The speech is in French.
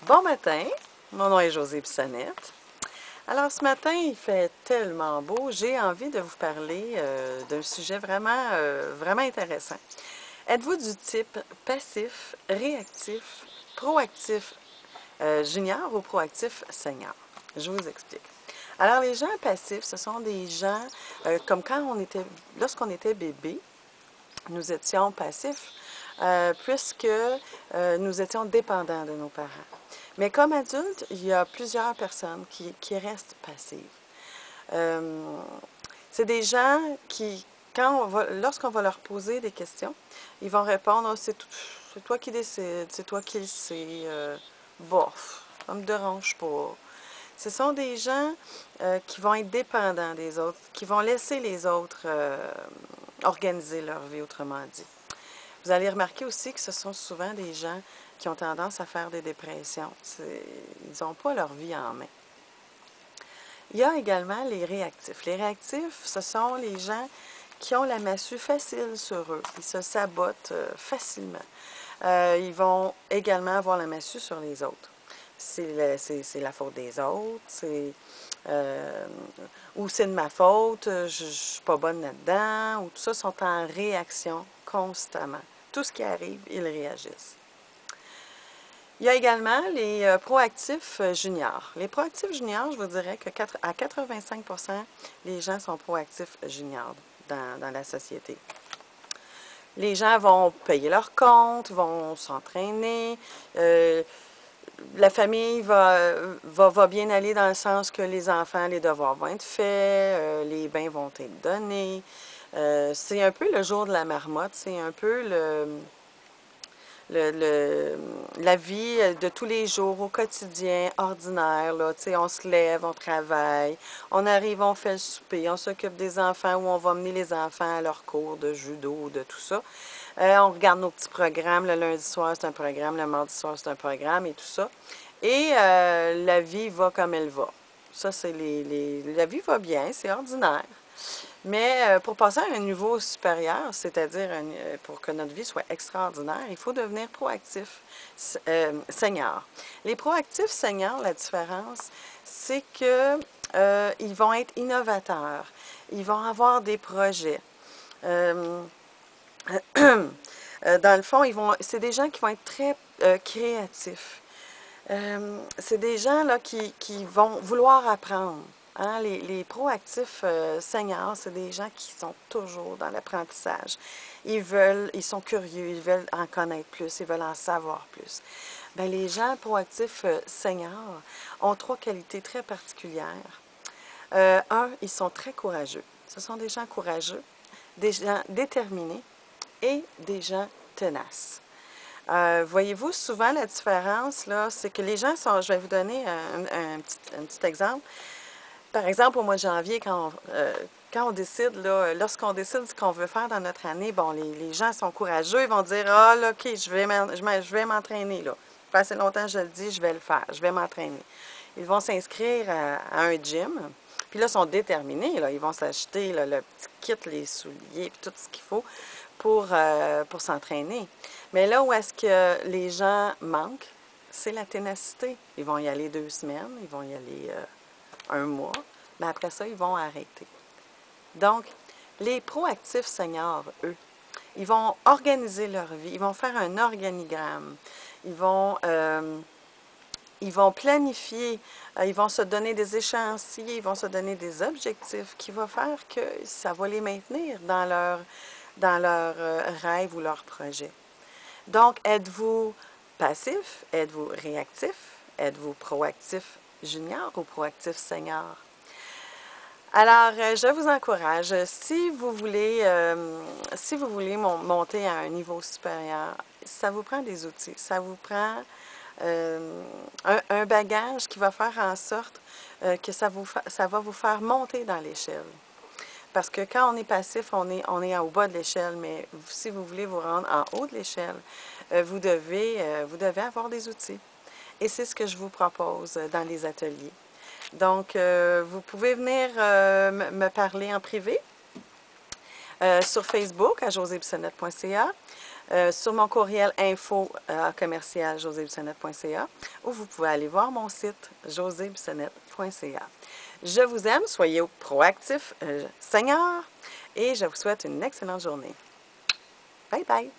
Bon matin, mon nom est Josée Bissonnette. Alors ce matin, il fait tellement beau, j'ai envie de vous parler d'un sujet vraiment intéressant. Êtes-vous du type passif, réactif, proactif junior ou proactif senior? Je vous explique. Alors les gens passifs, ce sont des gens comme lorsqu'on était bébé, nous étions passifs puisque nous étions dépendants de nos parents. Mais comme adultes, il y a plusieurs personnes qui restent passives. C'est des gens qui, lorsqu'on va leur poser des questions, ils vont répondre, oh, c'est toi qui décides, c'est toi qui le sais, bof, ça me dérange pas. Ce sont des gens qui vont être dépendants des autres, qui vont laisser les autres organiser leur vie, autrement dit. Vous allez remarquer aussi que ce sont souvent des gens qui ont tendance à faire des dépressions. Ils n'ont pas leur vie en main. Il y a également les réactifs. Les réactifs, ce sont les gens qui ont la massue facile sur eux. Ils se sabotent facilement. Ils vont également avoir la massue sur les autres. C'est la faute des autres, ou c'est de ma faute, je ne suis pas bonne là-dedans, ou tout ça sont en réaction constamment. Tout ce qui arrive, ils réagissent. Il y a également les proactifs juniors. Les proactifs juniors, je vous dirais que à 85%, les gens sont proactifs juniors dans la société. Les gens vont payer leurs comptes, vont s'entraîner. La famille va bien aller dans le sens que les enfants, les devoirs vont être faits, les bains vont être donnés. C'est un peu le jour de la marmotte, c'est un peu la vie de tous les jours, au quotidien, ordinaire. Là, on se lève, on travaille, on arrive, on fait le souper, on s'occupe des enfants ou on va mener les enfants à leur cours de judo, de tout ça. On regarde nos petits programmes. Le lundi soir, c'est un programme. Le mardi soir, c'est un programme et tout ça. Et la vie va comme elle va. Ça, c'est la vie va bien, c'est ordinaire. Mais pour passer à un niveau supérieur, c'est-à-dire pour que notre vie soit extraordinaire, il faut devenir proactif senior. Les proactifs seniors, la différence, c'est que ils vont être innovateurs. Ils vont avoir des projets. Dans le fond, c'est des gens qui vont être très créatifs. C'est des gens là, qui vont vouloir apprendre. Hein? Les proactifs seniors, c'est des gens qui sont toujours dans l'apprentissage. Ils sont curieux, ils veulent en connaître plus, ils veulent en savoir plus. Bien, les gens proactifs seniors ont trois qualités très particulières. Ils sont très courageux. Ce sont des gens courageux, des gens déterminés et des gens tenaces. Voyez-vous, souvent la différence, là, c'est que les gens sont, je vais vous donner un petit exemple. Par exemple, au mois de janvier, quand on décide, lorsqu'on décide ce qu'on veut faire dans notre année, bon, les gens sont courageux, ils vont dire, ah, là, OK, je vais m'entraîner, là. Ça fait assez longtemps que je le dis, je vais le faire, je vais m'entraîner. Ils vont s'inscrire à un gym, puis là, ils sont déterminés, là. Ils vont s'acheter le petit kit, les souliers, puis tout ce qu'il faut pour s'entraîner. Mais là où est-ce que les gens manquent, c'est la ténacité. Ils vont y aller 2 semaines, ils vont y aller un mois, mais après ça, ils vont arrêter. Donc, les proactifs seniors, eux, ils vont organiser leur vie, ils vont faire un organigramme, ils vont planifier, ils vont se donner des échéanciers, ils vont se donner des objectifs qui vont faire que ça va les maintenir dans leur rêve ou leur projet. Donc, êtes-vous passif? Êtes-vous réactif? Êtes-vous proactif junior ou proactif senior? Alors, je vous encourage, si vous voulez monter à un niveau supérieur, ça vous prend des outils, ça vous prend un bagage qui va faire en sorte que ça va vous faire monter dans l'échelle. Parce que quand on est passif, on est au bas de l'échelle, mais si vous voulez vous rendre en haut de l'échelle, vous devez avoir des outils. Et c'est ce que je vous propose dans les ateliers. Donc, vous pouvez venir me parler en privé sur Facebook à josébissonnette.ca. sur mon courriel info@josébussonnette.ca ou vous pouvez aller voir mon site josébussonnette.ca. Je vous aime, soyez proactifs, Seigneur, et je vous souhaite une excellente journée. Bye bye!